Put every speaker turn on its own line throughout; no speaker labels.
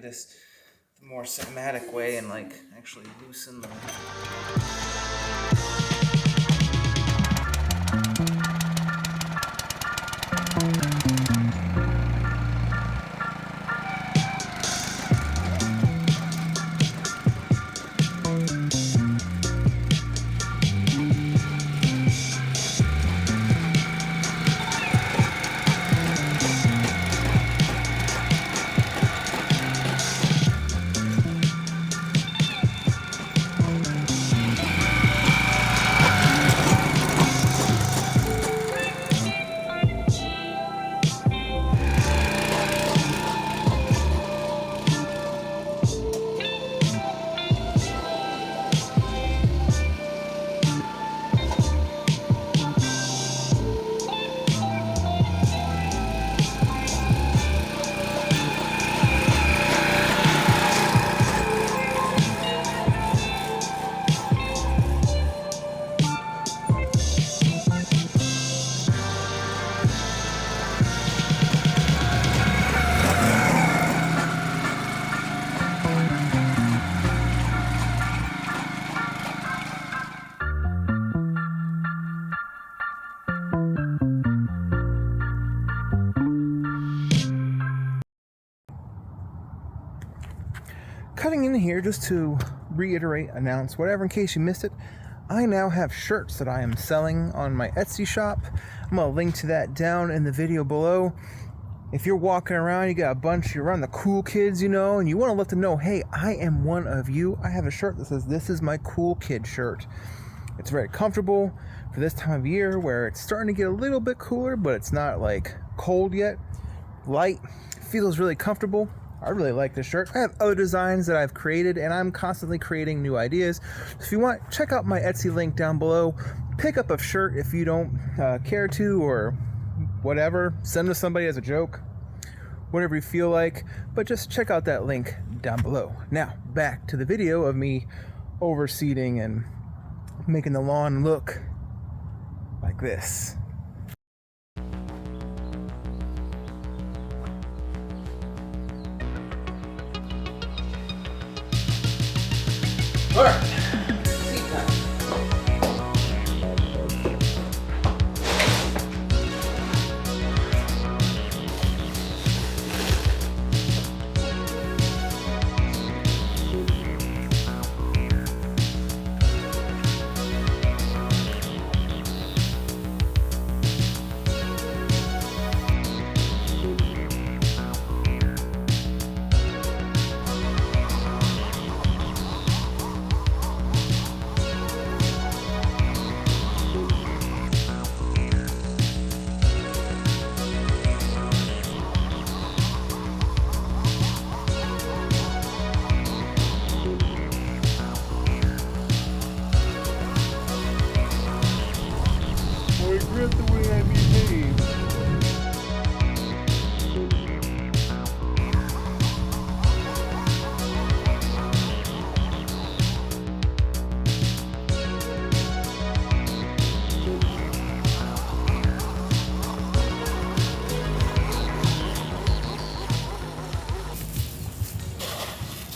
this the more cinematic way and like actually loosen the... Cutting in here just to reiterate, announce, whatever, in case you missed it, I now have shirts that I am selling on my Etsy shop. I'm going to link to that down in the video below. If you're walking around, you got a bunch, you're around the cool kids, you know, and you want to let them know, hey, I am one of you. I have a shirt that says, this is my cool kid shirt. It's very comfortable for this time of year where it's starting to get a little bit cooler, but it's not like cold yet. Light, feels really comfortable. I really like this shirt. I have other designs that I've created, and I'm constantly creating new ideas. If you want, check out my Etsy link down below. Pick up a shirt if you don't care to, or whatever. Send to somebody as a joke. Whatever you feel like. But just check out that link down below. Now, back to the video of me overseeding and making the lawn look like this. All right, seed time. Regret the way I behaved.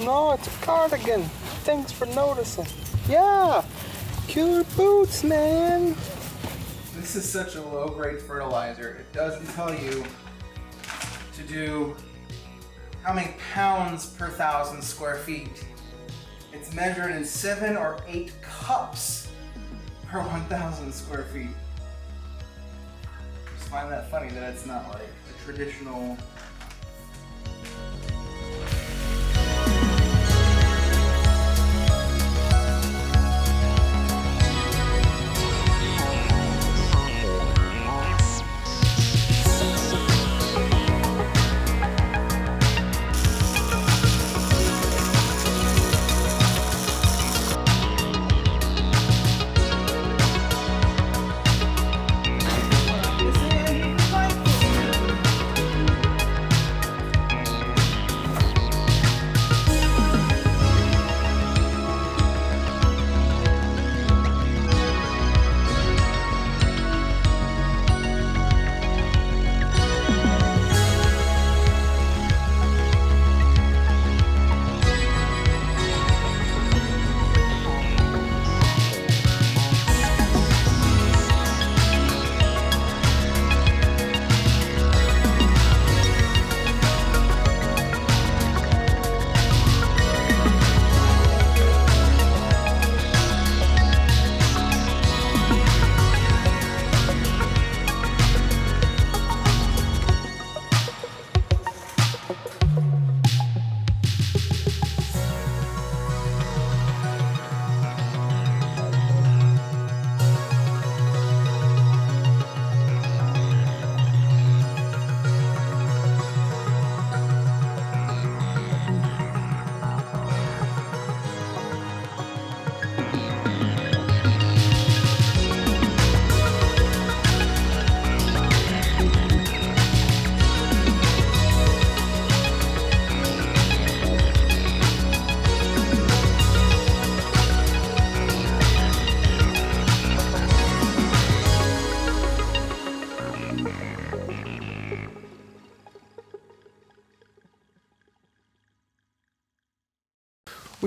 No, it's a cardigan. Thanks for noticing. Yeah, killer boots, man. This is such a low-grade fertilizer. It doesn't tell you to do how many pounds per 1,000 square feet. It's measured in 7 or 8 cups per 1,000 square feet. I just find that funny that it's not like a traditional...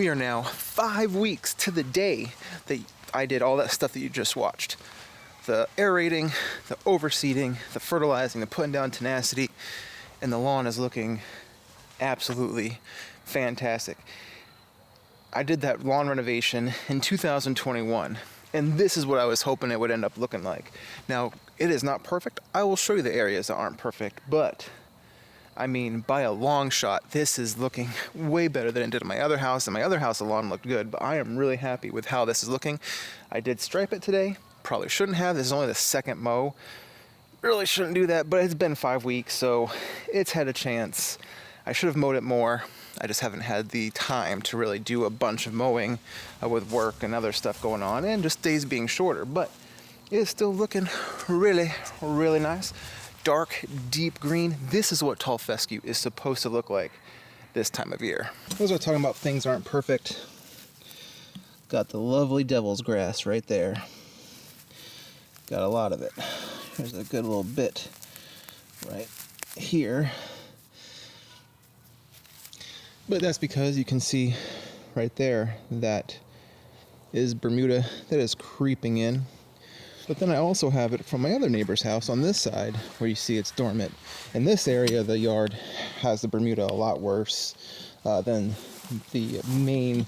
we are now 5 weeks to the day that I did all that stuff that you just watched. The aerating, the overseeding, the fertilizing, the putting down tenacity, and the lawn is looking absolutely fantastic. I did that lawn renovation in 2021, and this is what I was hoping it would end up looking like. Now, it is not perfect. I will show you the areas that aren't perfect, but I mean, by a long shot, this is looking way better than it did at my other house. In my other house, the lawn looked good, but I am really happy with how this is looking. I did stripe it today. Probably shouldn't have. This is only the second mow. Really shouldn't do that, but it's been 5 weeks, so it's had a chance. I should have mowed it more. I just haven't had the time to really do a bunch of mowing with work and other stuff going on, and just days being shorter, but it is still looking really, really nice. Dark, deep green. This is what tall fescue is supposed to look like this time of year. Those are talking about things aren't perfect. Got the lovely devil's grass right there. Got a lot of it. There's a good little bit right here. But that's because you can see right there that is Bermuda that is creeping in. But then I also have it from my other neighbor's house on this side where you see it's dormant. In this area of the yard has the Bermuda a lot worse than the main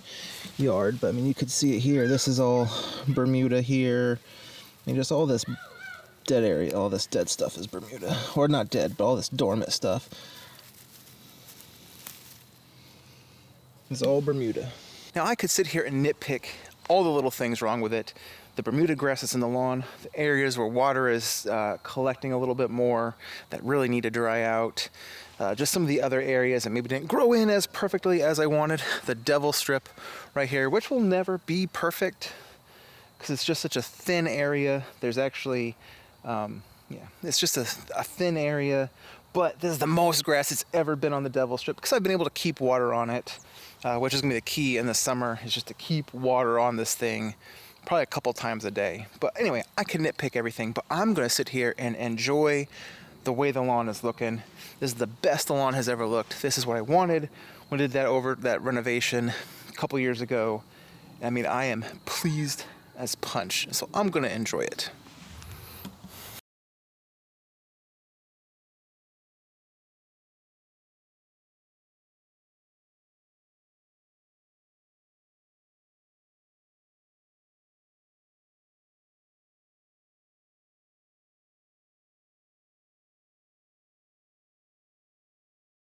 yard. But I mean, you could see it here. This is all Bermuda here. I mean, just all this dead area, all this dead stuff is Bermuda. Or not dead, but all this dormant stuff is all Bermuda. Now I could sit here and nitpick all the little things wrong with it. The Bermuda grass that's in the lawn, the areas where water is collecting a little bit more that really need to dry out. Just some of the other areas that maybe didn't grow in as perfectly as I wanted. The devil strip right here, which will never be perfect because it's just such a thin area. There's actually, it's just a thin area, but this is the most grass it's ever been on the devil strip because I've been able to keep water on it, which is gonna be the key in the summer, is just to keep water on this thing probably a couple times a day. But anyway, I can nitpick everything, but I'm gonna sit here and enjoy the way the lawn is looking. This is the best the lawn has ever looked. This is what I wanted when I did that renovation a couple years ago. I mean, I am pleased as punch, so I'm gonna enjoy it.